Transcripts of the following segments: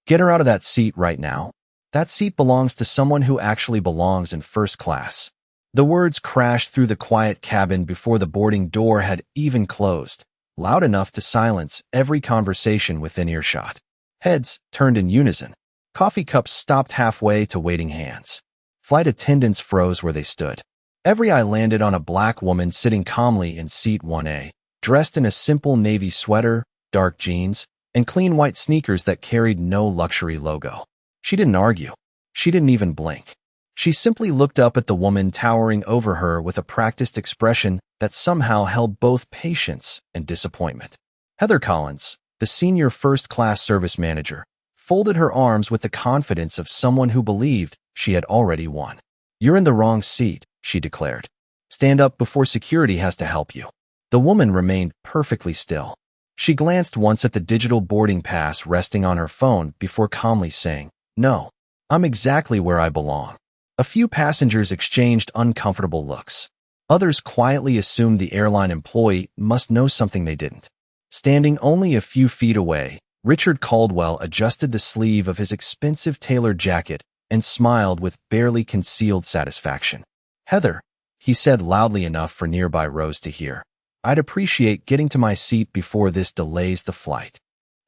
Get her out of that seat right now. That seat belongs to someone who actually belongs in first class. The words crashed through the quiet cabin before the boarding door had even closed, loud enough to silence every conversation within earshot. Heads turned in unison. Coffee cups stopped halfway to waiting hands. Flight attendants froze where they stood. Every eye landed on a black woman sitting calmly in seat 1A, dressed in a simple navy sweater, dark jeans, and clean white sneakers that carried no luxury logo. She didn't argue. She didn't even blink. She simply looked up at the woman towering over her with a practiced expression that somehow held both patience and disappointment. Heather Collins, the senior first-class service manager, folded her arms with the confidence of someone who believed she had already won. "You're in the wrong seat," she declared. "Stand up before security has to help you." The woman remained perfectly still. She glanced once at the digital boarding pass resting on her phone before calmly saying, "No, I'm exactly where I belong." A few passengers exchanged uncomfortable looks. Others quietly assumed the airline employee must know something they didn't. Standing only a few feet away, Richard Caldwell adjusted the sleeve of his expensive tailored jacket and smiled with barely concealed satisfaction. "Heather," he said loudly enough for nearby rows to hear, "I'd appreciate getting to my seat before this delays the flight."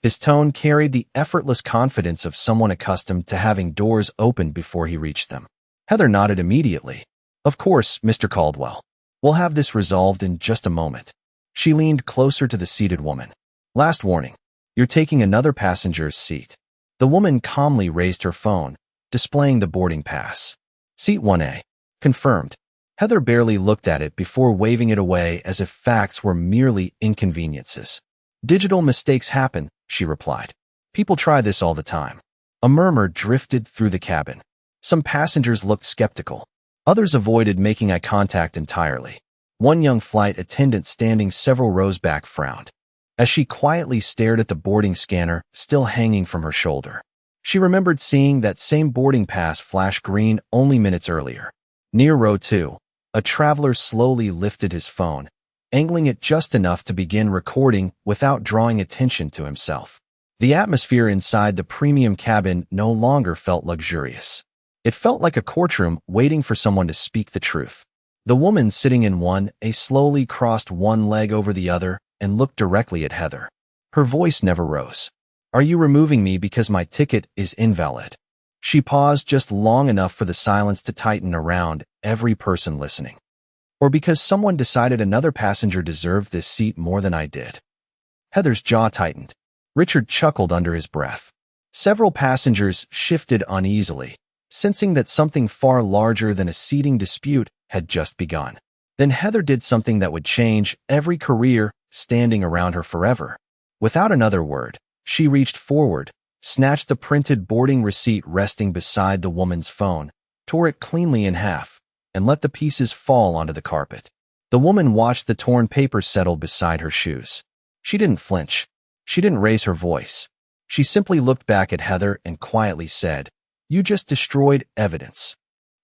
His tone carried the effortless confidence of someone accustomed to having doors open before he reached them. Heather nodded immediately. "Of course, Mr. Caldwell. We'll have this resolved in just a moment." She leaned closer to the seated woman. "Last warning. You're taking another passenger's seat." The woman calmly raised her phone, displaying the boarding pass. "Seat 1A. Confirmed." Heather barely looked at it before waving it away as if facts were merely inconveniences. "Digital mistakes happen," she replied. "People try this all the time." A murmur drifted through the cabin. Some passengers looked skeptical. Others avoided making eye contact entirely. One young flight attendant standing several rows back frowned as she quietly stared at the boarding scanner still hanging from her shoulder. She remembered seeing that same boarding pass flash green only minutes earlier. Near row 2, a traveler slowly lifted his phone, angling it just enough to begin recording without drawing attention to himself. The atmosphere inside the premium cabin no longer felt luxurious. It felt like a courtroom waiting for someone to speak the truth. The woman sitting in 1A slowly crossed one leg over the other and looked directly at Heather. Her voice never rose. "Are you removing me because my ticket is invalid?" She paused just long enough for the silence to tighten around every person listening. "Or because someone decided another passenger deserved this seat more than I did?" Heather's jaw tightened. Richard chuckled under his breath. Several passengers shifted uneasily, sensing that something far larger than a seating dispute had just begun. Then Heather did something that would change every career standing around her forever. Without another word, she reached forward, snatched the printed boarding receipt resting beside the woman's phone, tore it cleanly in half, and let the pieces fall onto the carpet. The woman watched the torn paper settle beside her shoes. She didn't flinch. She didn't raise her voice. She simply looked back at Heather and quietly said, "You just destroyed evidence."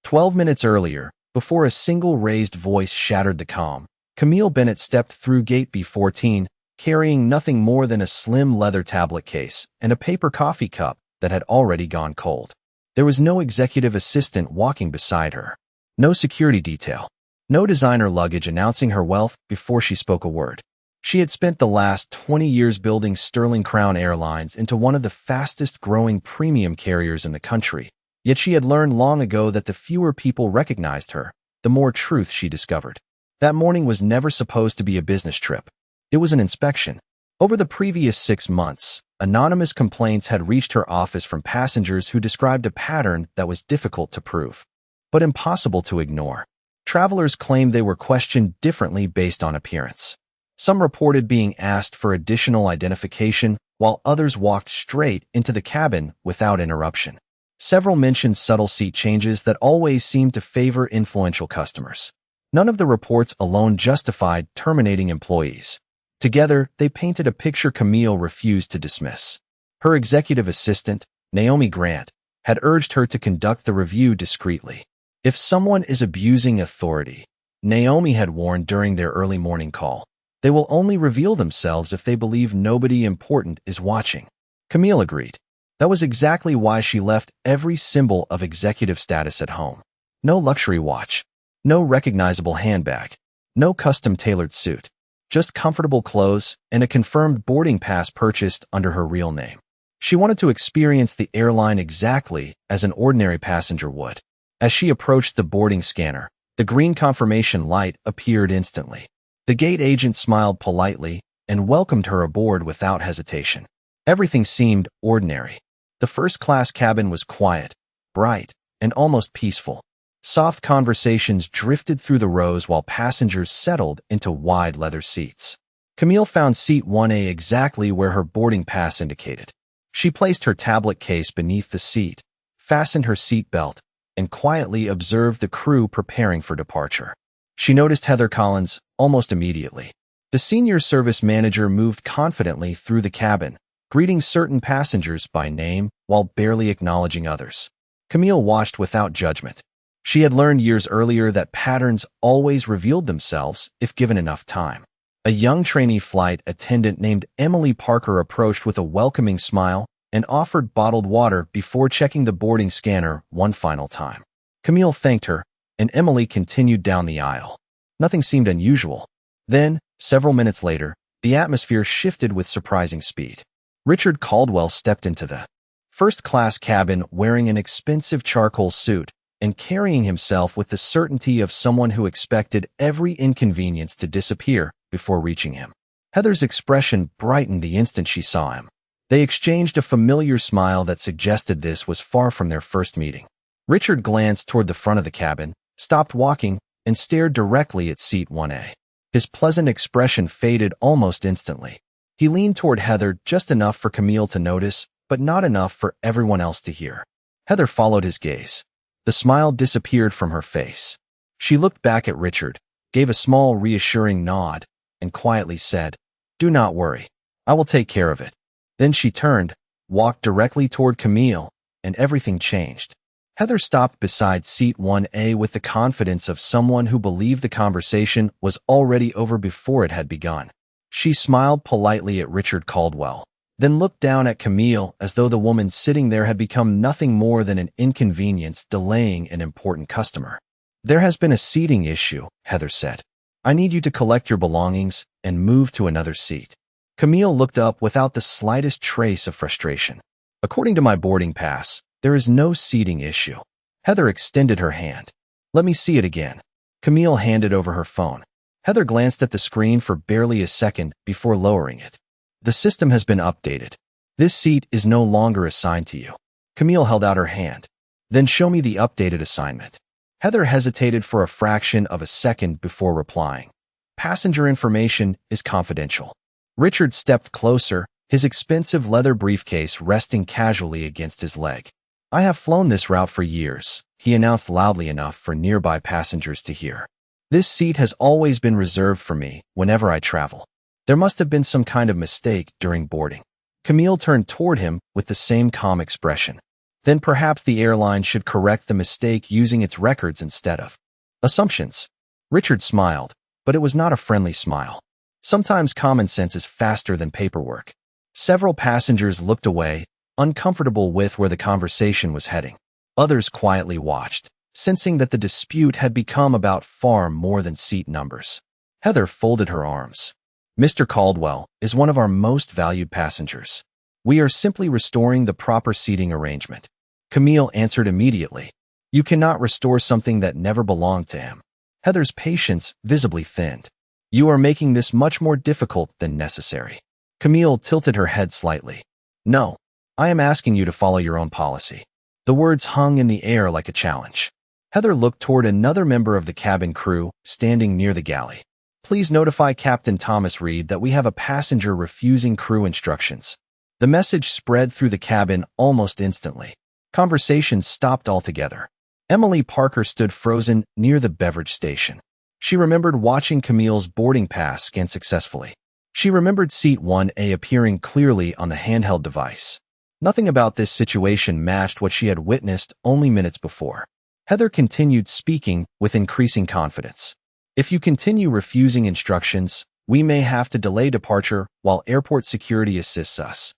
12 minutes earlier, before a single raised voice shattered the calm, Camille Bennett stepped through gate B14, carrying nothing more than a slim leather tablet case and a paper coffee cup that had already gone cold. There was no executive assistant walking beside her, no security detail, no designer luggage announcing her wealth before she spoke a word. She had spent the last 20 years building Sterling Crown Airlines into one of the fastest-growing premium carriers in the country, yet she had learned long ago that the fewer people recognized her, the more truth she discovered. That morning was never supposed to be a business trip. It was an inspection. Over the previous 6 months, anonymous complaints had reached her office from passengers who described a pattern that was difficult to prove, but impossible to ignore. Travelers claimed they were questioned differently based on appearance. Some reported being asked for additional identification, while others walked straight into the cabin without interruption. Several mentioned subtle seat changes that always seemed to favor influential customers. None of the reports alone justified terminating employees. Together, they painted a picture Camille refused to dismiss. Her executive assistant, Naomi Grant, had urged her to conduct the review discreetly. If someone is abusing authority, Naomi had warned during their early morning call, they will only reveal themselves if they believe nobody important is watching. Camille agreed. That was exactly why she left every symbol of executive status at home. No luxury watch, no recognizable handbag, no custom-tailored suit, just comfortable clothes and a confirmed boarding pass purchased under her real name. She wanted to experience the airline exactly as an ordinary passenger would. As she approached the boarding scanner, the green confirmation light appeared instantly. The gate agent smiled politely and welcomed her aboard without hesitation. Everything seemed ordinary. The first-class cabin was quiet, bright, and almost peaceful. Soft conversations drifted through the rows while passengers settled into wide leather seats. Camille found seat 1A exactly where her boarding pass indicated. She placed her tablet case beneath the seat, fastened her seat belt, and quietly observed the crew preparing for departure. She noticed Heather Collins almost immediately. The senior service manager moved confidently through the cabin, greeting certain passengers by name while barely acknowledging others. Camille watched without judgment. She had learned years earlier that patterns always revealed themselves if given enough time. A young trainee flight attendant named Emily Parker approached with a welcoming smile and offered bottled water before checking the boarding scanner one final time. Camille thanked her, and Emily continued down the aisle. Nothing seemed unusual. Then, several minutes later, the atmosphere shifted with surprising speed. Richard Caldwell stepped into the first-class cabin wearing an expensive charcoal suit and carrying himself with the certainty of someone who expected every inconvenience to disappear before reaching him. Heather's expression brightened the instant she saw him. They exchanged a familiar smile that suggested this was far from their first meeting. Richard glanced toward the front of the cabin, stopped walking, and stared directly at seat 1A. His pleasant expression faded almost instantly. He leaned toward Heather just enough for Camille to notice, but not enough for everyone else to hear. Heather followed his gaze. The smile disappeared from her face. She looked back at Richard, gave a small reassuring nod, and quietly said, "Do not worry. I will take care of it." Then she turned, walked directly toward Camille, and everything changed. Heather stopped beside seat 1A with the confidence of someone who believed the conversation was already over before it had begun. She smiled politely at Richard Caldwell, then looked down at Camille as though the woman sitting there had become nothing more than an inconvenience delaying an important customer. "There has been a seating issue," Heather said. "I need you to collect your belongings and move to another seat." Camille looked up without the slightest trace of frustration. "According to my boarding pass, there is no seating issue." Heather extended her hand. "Let me see it again." Camille handed over her phone. Heather glanced at the screen for barely a second before lowering it. "The system has been updated. This seat is no longer assigned to you." Camille held out her hand. "Then show me the updated assignment." Heather hesitated for a fraction of a second before replying. "Passenger information is confidential." Richard stepped closer, his expensive leather briefcase resting casually against his leg. "I have flown this route for years," he announced loudly enough for nearby passengers to hear. "This seat has always been reserved for me whenever I travel. There must have been some kind of mistake during boarding." Camille turned toward him with the same calm expression. "Then perhaps the airline should correct the mistake using its records instead of assumptions." Richard smiled, but it was not a friendly smile. Sometimes common sense is faster than paperwork. Several passengers looked away, uncomfortable with where the conversation was heading. Others quietly watched, sensing that the dispute had become about far more than seat numbers. Heather folded her arms. "Mr. Caldwell is one of our most valued passengers. We are simply restoring the proper seating arrangement." Camille answered immediately. "You cannot restore something that never belonged to him." Heather's patience visibly thinned. "You are making this much more difficult than necessary." Camille tilted her head slightly. "No, I am asking you to follow your own policy." The words hung in the air like a challenge. Heather looked toward another member of the cabin crew standing near the galley. "Please notify Captain Thomas Reed that we have a passenger refusing crew instructions." The message spread through the cabin almost instantly. Conversation stopped altogether. Emily Parker stood frozen near the beverage station. She remembered watching Camille's boarding pass scan successfully. She remembered seat 1A appearing clearly on the handheld device. Nothing about this situation matched what she had witnessed only minutes before. Heather continued speaking with increasing confidence. "If you continue refusing instructions, we may have to delay departure while airport security assists us."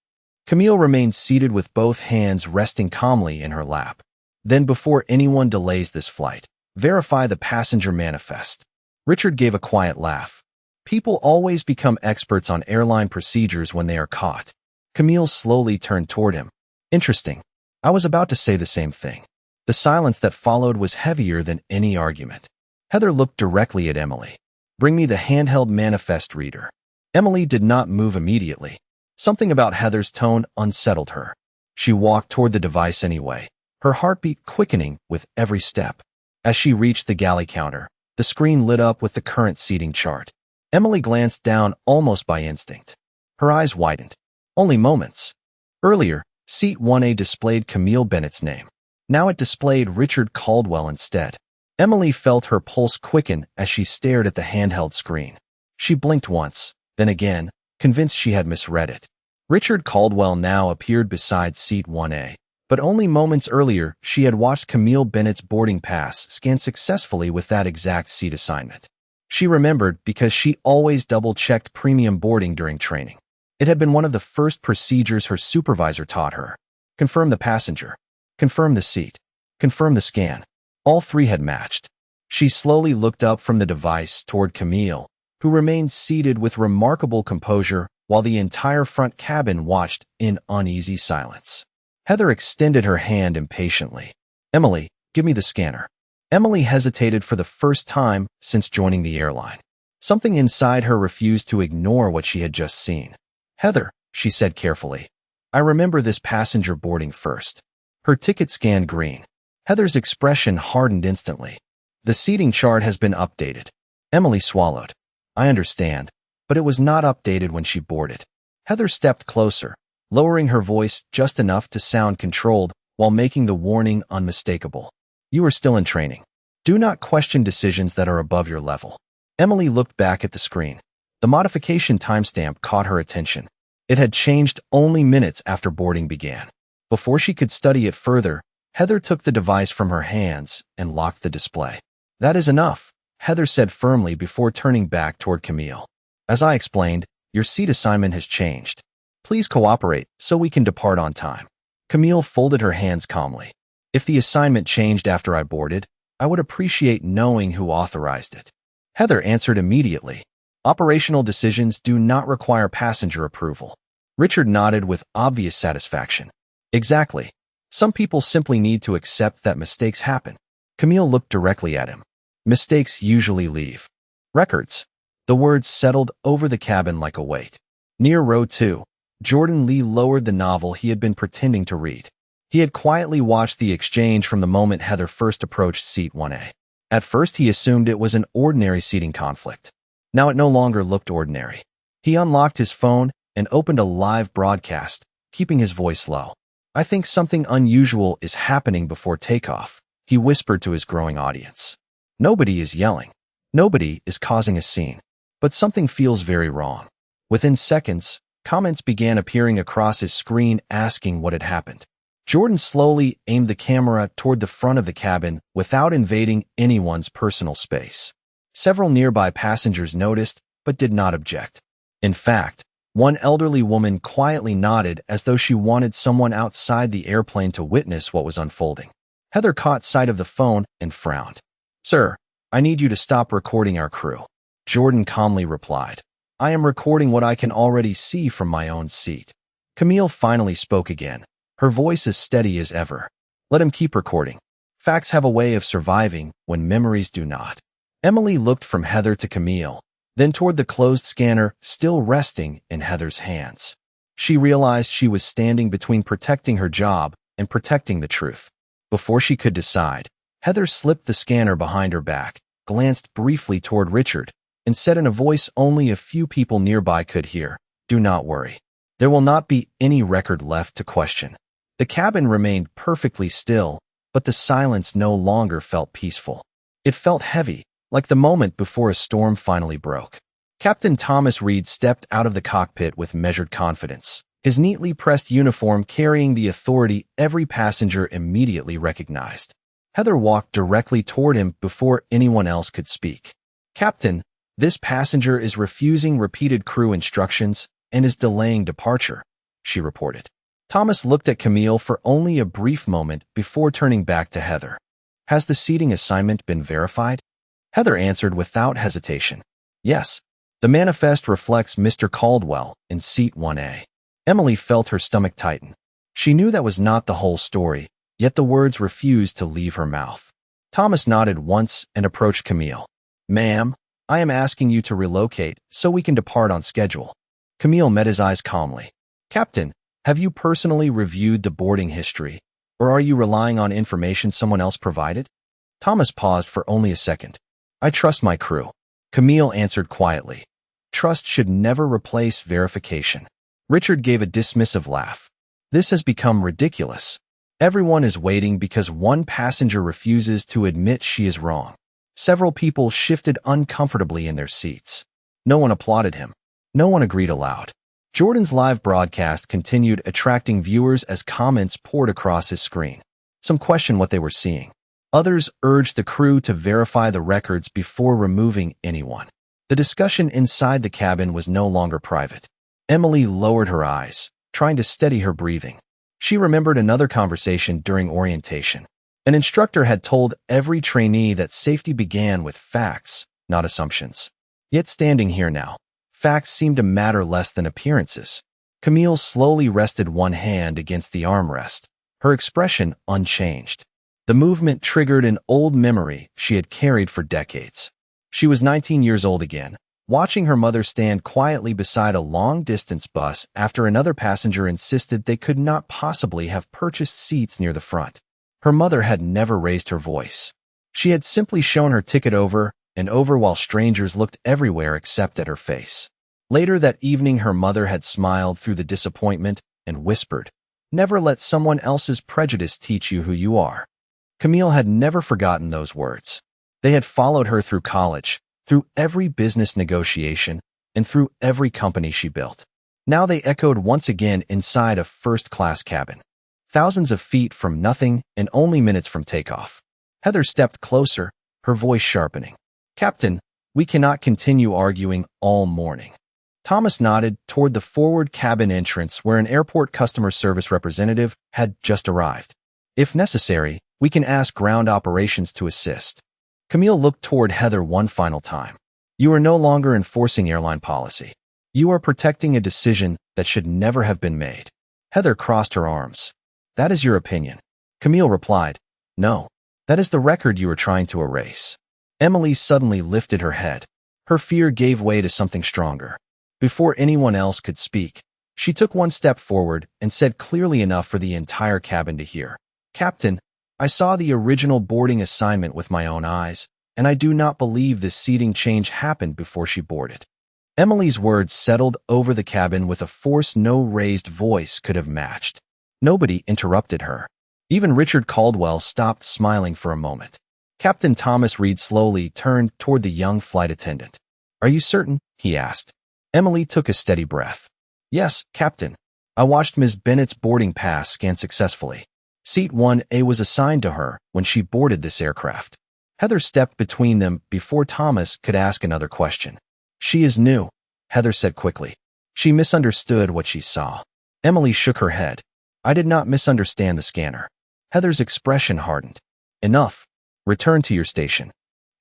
Camille remained seated with both hands resting calmly in her lap. Then, before anyone delays this flight, verify the passenger manifest. Richard gave a quiet laugh. People always become experts on airline procedures when they are caught. Camille slowly turned toward him. Interesting. I was about to say the same thing. The silence that followed was heavier than any argument. Heather looked directly at Emily. Bring me the handheld manifest reader. Emily did not move immediately. Something about Heather's tone unsettled her. She walked toward the device anyway, her heartbeat quickening with every step. As she reached the galley counter, the screen lit up with the current seating chart. Emily glanced down almost by instinct. Her eyes widened. Only moments. Earlier, Seat 1A displayed Camille Bennett's name. Now it displayed Richard Caldwell instead. Emily felt her pulse quicken as she stared at the handheld screen. She blinked once, then again, convinced she had misread it. Richard Caldwell now appeared beside Seat 1A, but only moments earlier she had watched Camille Bennett's boarding pass scan successfully with that exact seat assignment. She remembered because she always double-checked premium boarding during training. It had been one of the first procedures her supervisor taught her. Confirm the passenger. Confirm the seat. Confirm the scan. All three had matched. She slowly looked up from the device toward Camille, who remained seated with remarkable composure while the entire front cabin watched in uneasy silence. Heather extended her hand impatiently. Emily, give me the scanner. Emily hesitated for the first time since joining the airline. Something inside her refused to ignore what she had just seen. Heather, she said carefully, I remember this passenger boarding first. Her ticket scanned green. Heather's expression hardened instantly. The seating chart has been updated. Emily swallowed. I understand, but it was not updated when she boarded. Heather stepped closer, lowering her voice just enough to sound controlled while making the warning unmistakable. You are still in training. Do not question decisions that are above your level. Emily looked back at the screen. The modification timestamp caught her attention. It had changed only minutes after boarding began. Before she could study it further, Heather took the device from her hands and locked the display. That is enough, Heather said firmly before turning back toward Camille. As I explained, your seat assignment has changed. Please cooperate so we can depart on time. Camille folded her hands calmly. If the assignment changed after I boarded, I would appreciate knowing who authorized it. Heather answered immediately. Operational decisions do not require passenger approval. Richard nodded with obvious satisfaction. Exactly. Some people simply need to accept that mistakes happen. Camille looked directly at him. Mistakes usually leave records. The words settled over the cabin like a weight. Near row 2, Jordan Lee lowered the novel he had been pretending to read. He had quietly watched the exchange from the moment Heather first approached Seat 1A. At first he assumed it was an ordinary seating conflict. Now it no longer looked ordinary. He unlocked his phone and opened a live broadcast, keeping his voice low. I think something unusual is happening before takeoff, he whispered to his growing audience. Nobody is yelling. Nobody is causing a scene. But something feels very wrong. Within seconds, comments began appearing across his screen asking what had happened. Jordan slowly aimed the camera toward the front of the cabin without invading anyone's personal space. Several nearby passengers noticed, but did not object. In fact, one elderly woman quietly nodded as though she wanted someone outside the airplane to witness what was unfolding. Heather caught sight of the phone and frowned. Sir, I need you to stop recording our crew. Jordan calmly replied. I am recording what I can already see from my own seat. Camille finally spoke again, her voice as steady as ever. Let him keep recording. Facts have a way of surviving when memories do not. Emily looked from Heather to Camille, then toward the closed scanner still resting in Heather's hands. She realized she was standing between protecting her job and protecting the truth. Before she could decide, Heather slipped the scanner behind her back, glanced briefly toward Richard, and said in a voice only a few people nearby could hear, Do not worry. There will not be any record left to question. The cabin remained perfectly still, but the silence no longer felt peaceful. It felt heavy, like the moment before a storm finally broke. Captain Thomas Reed stepped out of the cockpit with measured confidence, his neatly pressed uniform carrying the authority every passenger immediately recognized. Heather walked directly toward him before anyone else could speak. Captain, this passenger is refusing repeated crew instructions and is delaying departure, she reported. Thomas looked at Camille for only a brief moment before turning back to Heather. Has the seating assignment been verified? Heather answered without hesitation. Yes. The manifest reflects Mr. Caldwell in seat 1A. Emily felt her stomach tighten. She knew that was not the whole story, yet the words refused to leave her mouth. Thomas nodded once and approached Camille. Ma'am, I am asking you to relocate so we can depart on schedule. Camille met his eyes calmly. Captain, have you personally reviewed the boarding history, or are you relying on information someone else provided? Thomas paused for only a second. I trust my crew. Camille answered quietly. Trust should never replace verification. Richard gave a dismissive laugh. This has become ridiculous. Everyone is waiting because one passenger refuses to admit she is wrong. Several people shifted uncomfortably in their seats. No one applauded him. No one agreed aloud. Jordan's live broadcast continued, attracting viewers as comments poured across his screen. Some questioned what they were seeing. Others urged the crew to verify the records before removing anyone. The discussion inside the cabin was no longer private. Emily lowered her eyes, trying to steady her breathing. She remembered another conversation during orientation. An instructor had told every trainee that safety began with facts, not assumptions. Yet standing here now, facts seemed to matter less than appearances. Camille slowly rested one hand against the armrest, her expression unchanged. The movement triggered an old memory she had carried for decades. She was 19 years old again, watching her mother stand quietly beside a long-distance bus after another passenger insisted they could not possibly have purchased seats near the front. Her mother had never raised her voice. She had simply shown her ticket over and over while strangers looked everywhere except at her face. Later that evening, her mother had smiled through the disappointment and whispered, "Never let someone else's prejudice teach you who you are." Camille had never forgotten those words. They had followed her through college, through every business negotiation, and through every company she built. Now they echoed once again inside a first-class cabin. Thousands of feet from nothing and only minutes from takeoff. Heather stepped closer, her voice sharpening. Captain, we cannot continue arguing all morning. Thomas nodded toward the forward cabin entrance where an airport customer service representative had just arrived. If necessary, we can ask ground operations to assist. Camille looked toward Heather one final time. You are no longer enforcing airline policy. You are protecting a decision that should never have been made. Heather crossed her arms. That is your opinion. Camille replied, No, that is the record you are trying to erase. Emily suddenly lifted her head. Her fear gave way to something stronger. Before anyone else could speak, she took one step forward and said clearly enough for the entire cabin to hear, Captain, I saw the original boarding assignment with my own eyes, and I do not believe this seating change happened before she boarded. Emily's words settled over the cabin with a force no raised voice could have matched. Nobody interrupted her. Even Richard Caldwell stopped smiling for a moment. Captain Thomas Reed slowly turned toward the young flight attendant. Are you certain? He asked. Emily took a steady breath. Yes, Captain. I watched Ms. Bennett's boarding pass scan successfully. Seat 1A was assigned to her when she boarded this aircraft. Heather stepped between them before Thomas could ask another question. She is new, Heather said quickly. She misunderstood what she saw. Emily shook her head. I did not misunderstand the scanner. Heather's expression hardened. Enough. Return to your station.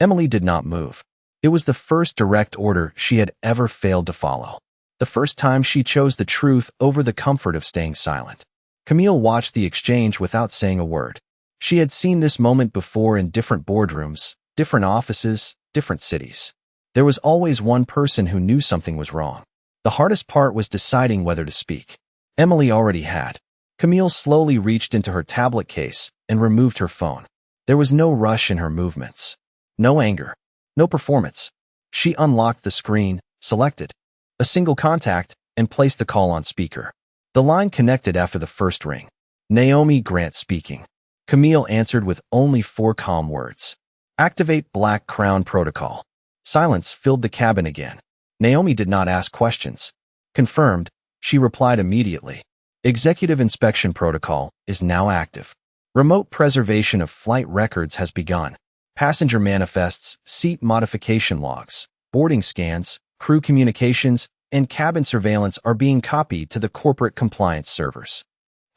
Emily did not move. It was the first direct order she had ever failed to follow. The first time she chose the truth over the comfort of staying silent. Camille watched the exchange without saying a word. She had seen this moment before in different boardrooms, different offices, different cities. There was always one person who knew something was wrong. The hardest part was deciding whether to speak. Emily already had. Camille slowly reached into her tablet case and removed her phone. There was no rush in her movements. No anger. No performance. She unlocked the screen, selected a single contact, and placed the call on speaker. The line connected after the first ring. Naomi Grant speaking. Camille answered with only 4 calm words. Activate Black Crown Protocol. Silence filled the cabin again. Naomi did not ask questions. Confirmed, she replied immediately. Executive Inspection Protocol is now active. Remote preservation of flight records has begun. Passenger manifests, seat modification logs, boarding scans, crew communications, and cabin surveillance are being copied to the corporate compliance servers.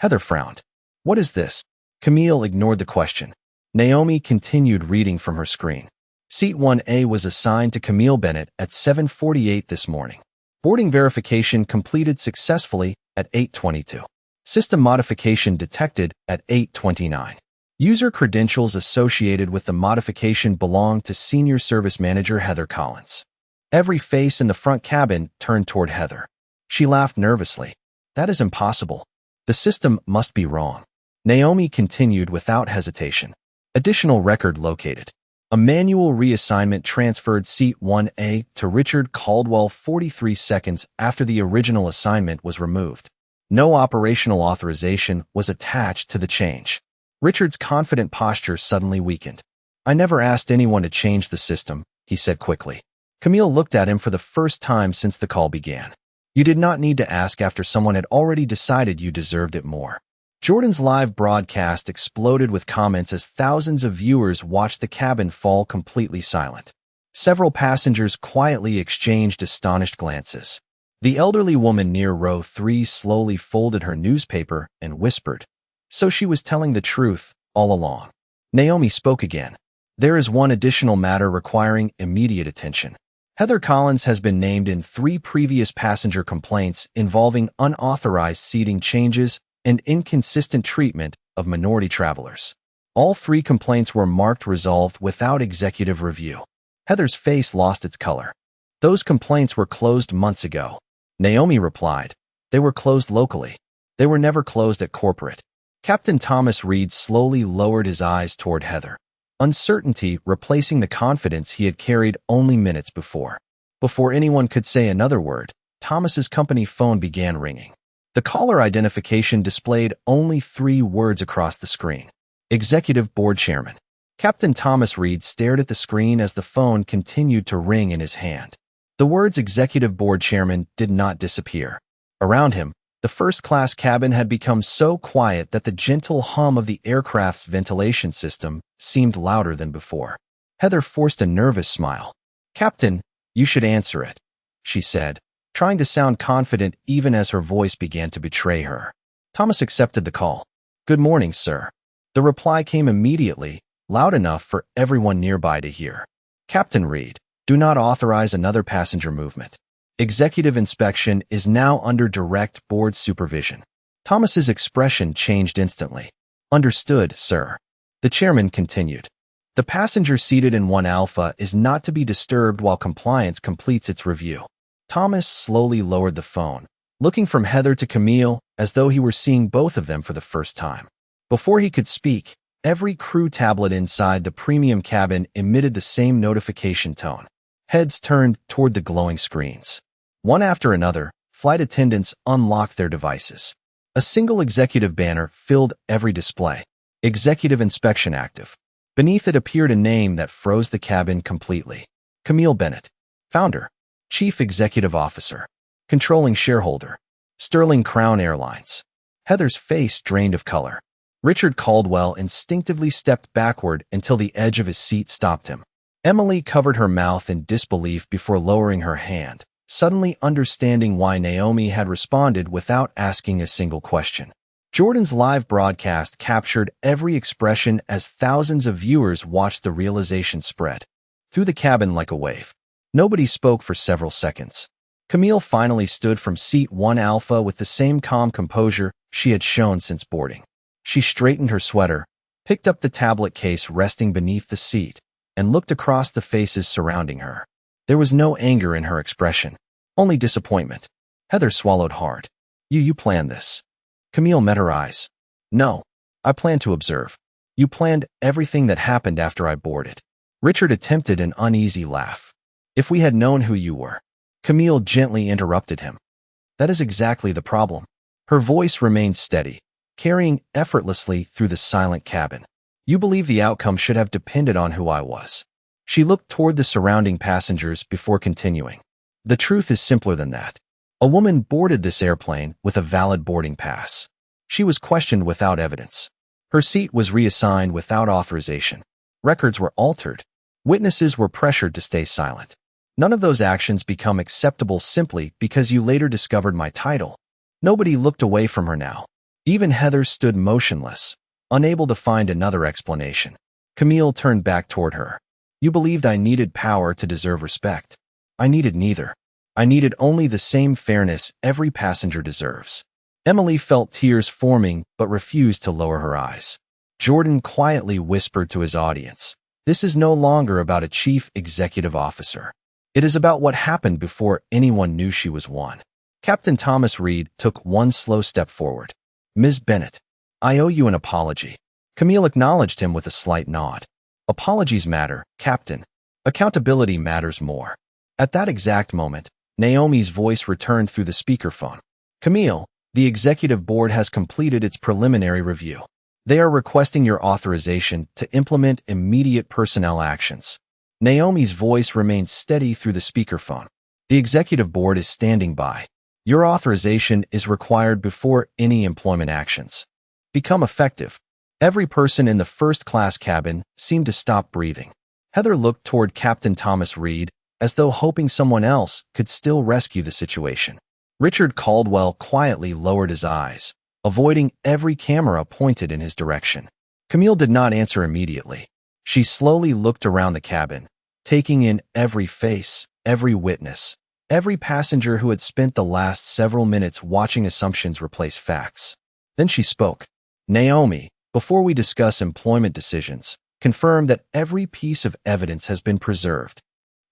Heather frowned. What is this? Camille ignored the question. Naomi continued reading from her screen. Seat 1A was assigned to Camille Bennett at 7:48 this morning. Boarding verification completed successfully at 8:22. System modification detected at 8:29. User credentials associated with the modification belong to Senior Service Manager Heather Collins. Every face in the front cabin turned toward Heather. She laughed nervously. That is impossible. The system must be wrong. Naomi continued without hesitation. Additional record located. A manual reassignment transferred Seat 1A to Richard Caldwell 43 seconds after the original assignment was removed. No operational authorization was attached to the change. Richard's confident posture suddenly weakened. I never asked anyone to change the system, he said quickly. Camille looked at him for the first time since the call began. You did not need to ask after someone had already decided you deserved it more. Jordan's live broadcast exploded with comments as thousands of viewers watched the cabin fall completely silent. Several passengers quietly exchanged astonished glances. The elderly woman near row 3 slowly folded her newspaper and whispered, "So she was telling the truth all along." Naomi spoke again. There is one additional matter requiring immediate attention. Heather Collins has been named in 3 previous passenger complaints involving unauthorized seating changes and inconsistent treatment of minority travelers. All 3 complaints were marked resolved without executive review. Heather's face lost its color. Those complaints were closed months ago. Naomi replied, they were closed locally. They were never closed at corporate. Captain Thomas Reed slowly lowered his eyes toward Heather, uncertainty replacing the confidence he had carried only minutes before. Before anyone could say another word, Thomas's company phone began ringing. The caller identification displayed only 3 words across the screen. Executive Board Chairman. Captain Thomas Reed stared at the screen as the phone continued to ring in his hand. The words Executive Board Chairman did not disappear. Around him, the first-class cabin had become so quiet that the gentle hum of the aircraft's ventilation system seemed louder than before. Heather forced a nervous smile. "Captain, you should answer it," she said, trying to sound confident even as her voice began to betray her. Thomas accepted the call. "Good morning, sir." The reply came immediately, loud enough for everyone nearby to hear. "Captain Reed, do not authorize another passenger movement. Executive inspection is now under direct board supervision." Thomas's expression changed instantly. "Understood, sir." The chairman continued. "The passenger seated in 1 Alpha is not to be disturbed while compliance completes its review." Thomas slowly lowered the phone, looking from Heather to Camille as though he were seeing both of them for the first time. Before he could speak, every crew tablet inside the premium cabin emitted the same notification tone. Heads turned toward the glowing screens. One after another, flight attendants unlocked their devices. A single executive banner filled every display. Executive inspection active. Beneath it appeared a name that froze the cabin completely. Camille Bennett. Founder. Chief Executive Officer. Controlling Shareholder. Sterling Crown Airlines. Heather's face drained of color. Richard Caldwell instinctively stepped backward until the edge of his seat stopped him. Emily covered her mouth in disbelief before lowering her hand, suddenly understanding why Naomi had responded without asking a single question. Jordan's live broadcast captured every expression as thousands of viewers watched the realization spread through the cabin like a wave. Nobody spoke for several seconds. Camille finally stood from seat 1 Alpha with the same calm composure she had shown since boarding. She straightened her sweater, picked up the tablet case resting beneath the seat, and looked across the faces surrounding her. There was no anger in her expression, only disappointment. Heather swallowed hard. You planned this." Camille met her eyes. "No, I planned to observe. You planned everything that happened after I boarded." Richard attempted an uneasy laugh. "If we had known who you were." Camille gently interrupted him. "That is exactly the problem." Her voice remained steady, carrying effortlessly through the silent cabin. "You believe the outcome should have depended on who I was." She looked toward the surrounding passengers before continuing. "The truth is simpler than that. A woman boarded this airplane with a valid boarding pass. She was questioned without evidence. Her seat was reassigned without authorization. Records were altered. Witnesses were pressured to stay silent. None of those actions become acceptable simply because you later discovered my title." Nobody looked away from her now. Even Heather stood motionless, unable to find another explanation. Camille turned back toward her. You believed I needed power to deserve respect. I needed neither. I needed only the same fairness every passenger deserves. Emily felt tears forming but refused to lower her eyes. Jordan quietly whispered to his audience, "This is no longer about a chief executive officer. It is about what happened before anyone knew she was one." Captain Thomas Reed took one slow step forward. "Ms. Bennett, I owe you an apology." Camille acknowledged him with a slight nod. "Apologies matter, Captain. Accountability matters more." At that exact moment, Naomi's voice returned through the speakerphone. "Camille, the executive board has completed its preliminary review. They are requesting your authorization to implement immediate personnel actions." Naomi's voice remained steady through the speakerphone. "The executive board is standing by. Your authorization is required before any employment actions become effective." Every person in the first-class cabin seemed to stop breathing. Heather looked toward Captain Thomas Reed as though hoping someone else could still rescue the situation. Richard Caldwell quietly lowered his eyes, avoiding every camera pointed in his direction. Camille did not answer immediately. She slowly looked around the cabin, taking in every face, every witness, every passenger who had spent the last several minutes watching assumptions replace facts. Then she spoke. "Naomi, before we discuss employment decisions, confirm that every piece of evidence has been preserved."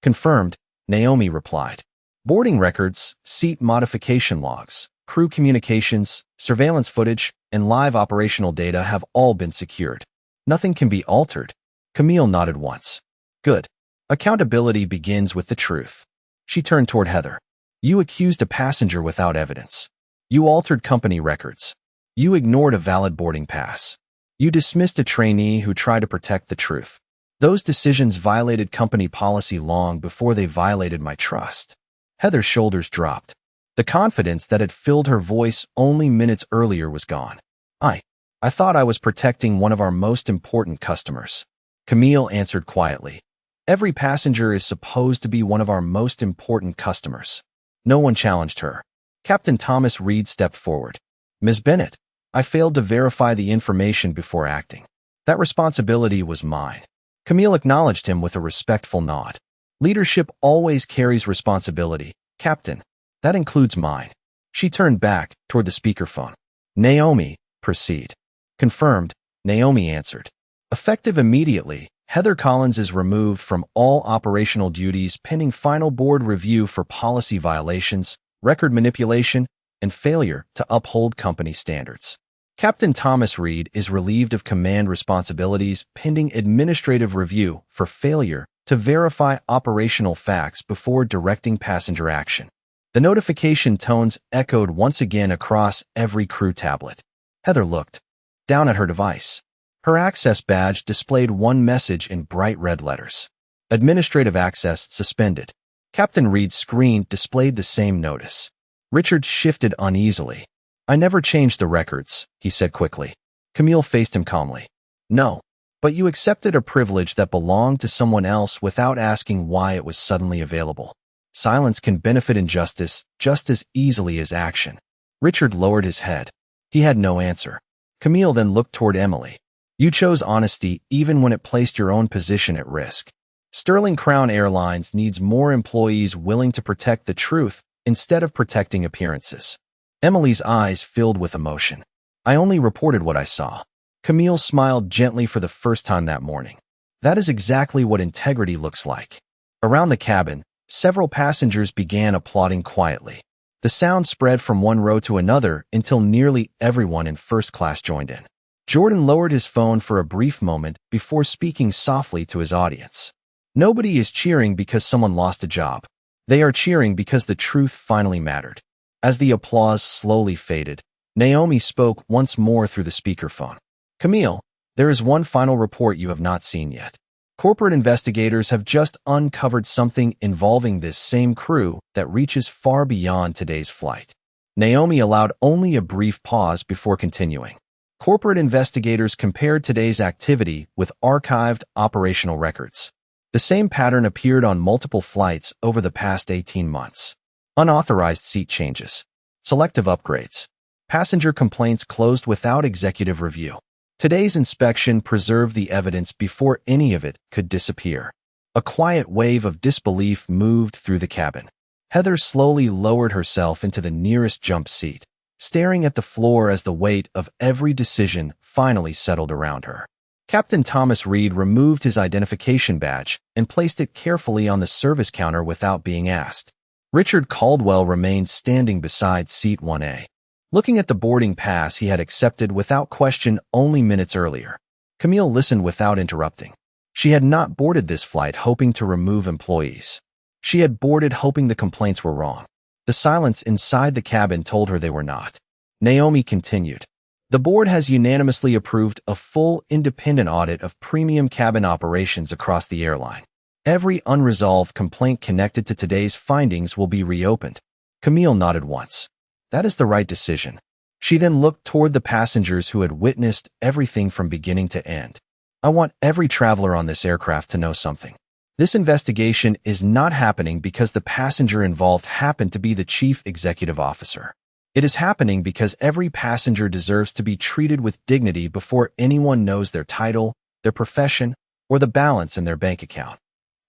"Confirmed," Naomi replied. "Boarding records, seat modification logs, crew communications, surveillance footage, and live operational data have all been secured. Nothing can be altered." Camille nodded once. "Good. Accountability begins with the truth." She turned toward Heather. "You accused a passenger without evidence. You altered company records. You ignored a valid boarding pass. You dismissed a trainee who tried to protect the truth. Those decisions violated company policy long before they violated my trust." Heather's shoulders dropped. The confidence that had filled her voice only minutes earlier was gone. I thought I was protecting one of our most important customers." Camille answered quietly. "Every passenger is supposed to be one of our most important customers." No one challenged her. Captain Thomas Reed stepped forward. "Ms. Bennett, I failed to verify the information before acting. That responsibility was mine." Camille acknowledged him with a respectful nod. "Leadership always carries responsibility, Captain. That includes mine." She turned back toward the speakerphone. "Naomi, proceed." "Confirmed," Naomi answered. "Effective immediately, Heather Collins is removed from all operational duties pending final board review for policy violations, record manipulation, and failure to uphold company standards. Captain Thomas Reed is relieved of command responsibilities pending administrative review for failure to verify operational facts before directing passenger action." The notification tones echoed once again across every crew tablet. Heather looked down at her device. Her access badge displayed one message in bright red letters. "Administrative access suspended." Captain Reed's screen displayed the same notice. Richard shifted uneasily. "I never changed the records," he said quickly. Camille faced him calmly. "No, but you accepted a privilege that belonged to someone else without asking why it was suddenly available. Silence can benefit injustice just as easily as action." Richard lowered his head. He had no answer. Camille then looked toward Emily. "You chose honesty even when it placed your own position at risk. Sterling Crown Airlines needs more employees willing to protect the truth instead of protecting appearances." Emily's eyes filled with emotion. "I only reported what I saw." Camille smiled gently for the first time that morning. "That is exactly what integrity looks like." Around the cabin, several passengers began applauding quietly. The sound spread from one row to another until nearly everyone in first class joined in. Jordan lowered his phone for a brief moment before speaking softly to his audience. "Nobody is cheering because someone lost a job. They are cheering because the truth finally mattered." As the applause slowly faded, Naomi spoke once more through the speakerphone. "Camille, there is one final report you have not seen yet. Corporate investigators have just uncovered something involving this same crew that reaches far beyond today's flight." Naomi allowed only a brief pause before continuing. "Corporate investigators compared today's activity with archived operational records. The same pattern appeared on multiple flights over the past 18 months. Unauthorized seat changes, selective upgrades, Passenger complaints closed without executive review. Today's inspection preserved the evidence before any of it could disappear. A quiet wave of disbelief moved through the cabin. Heather slowly lowered herself into the nearest jump seat, staring at the floor as the weight of every decision finally settled around her. Captain Thomas Reed removed his identification badge and placed it carefully on the service counter without being asked. Richard Caldwell remained standing beside seat 1A, looking at the boarding pass he had accepted without question only minutes earlier. Camille listened without interrupting. She had not boarded this flight hoping to remove employees. She had boarded hoping the complaints were wrong. The silence inside the cabin told her they were not. Naomi continued. The board has unanimously approved a full independent audit of premium cabin operations across the airline. Every unresolved complaint connected to today's findings will be reopened. Camille nodded once. That is the right decision. She then looked toward the passengers who had witnessed everything from beginning to end. I want every traveler on this aircraft to know something. This investigation is not happening because the passenger involved happened to be the chief executive officer. It is happening because every passenger deserves to be treated with dignity before anyone knows their title, their profession, or the balance in their bank account.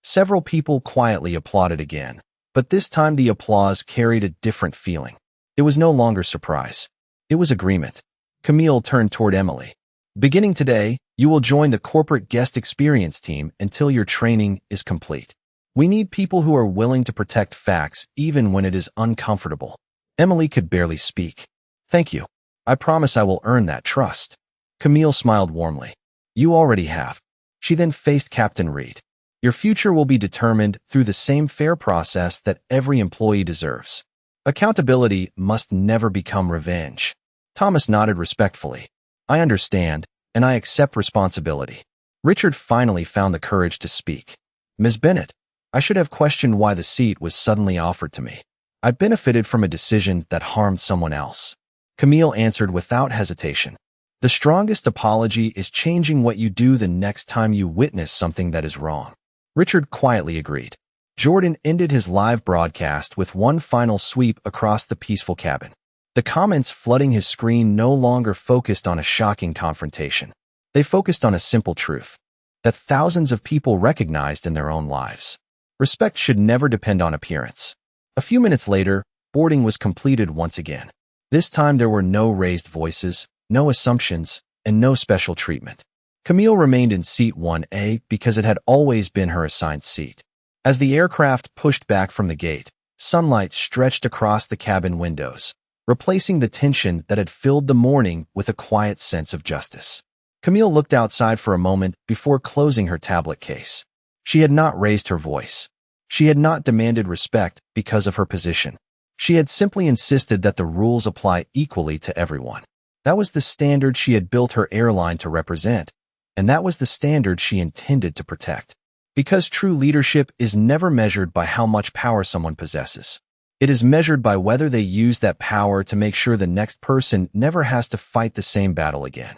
Several people quietly applauded again, but this time the applause carried a different feeling. It was no longer surprise. It was agreement. Camille turned toward Emily. Beginning today, you will join the corporate guest experience team until your training is complete. We need people who are willing to protect facts even when it is uncomfortable. Emily could barely speak. Thank you. I promise I will earn that trust. Camille smiled warmly. You already have. She then faced Captain Reed. Your future will be determined through the same fair process that every employee deserves. Accountability must never become revenge. Thomas nodded respectfully. I understand, and I accept responsibility. Richard finally found the courage to speak. Ms. Bennett, I should have questioned why the seat was suddenly offered to me. I benefited from a decision that harmed someone else. Camille answered without hesitation. The strongest apology is changing what you do the next time you witness something that is wrong. Richard quietly agreed. Jordan ended his live broadcast with one final sweep across the peaceful cabin. The comments flooding his screen no longer focused on a shocking confrontation. They focused on a simple truth that thousands of people recognized in their own lives. Respect should never depend on appearance. A few minutes later, boarding was completed once again. This time there were no raised voices, no assumptions, and no special treatment. Camille remained in seat 1A because it had always been her assigned seat. As the aircraft pushed back from the gate, sunlight stretched across the cabin windows, replacing the tension that had filled the morning with a quiet sense of justice. Camille looked outside for a moment before closing her tablet case. She had not raised her voice. She had not demanded respect because of her position. She had simply insisted that the rules apply equally to everyone. That was the standard she had built her airline to represent, and that was the standard she intended to protect. Because true leadership is never measured by how much power someone possesses. It is measured by whether they use that power to make sure the next person never has to fight the same battle again.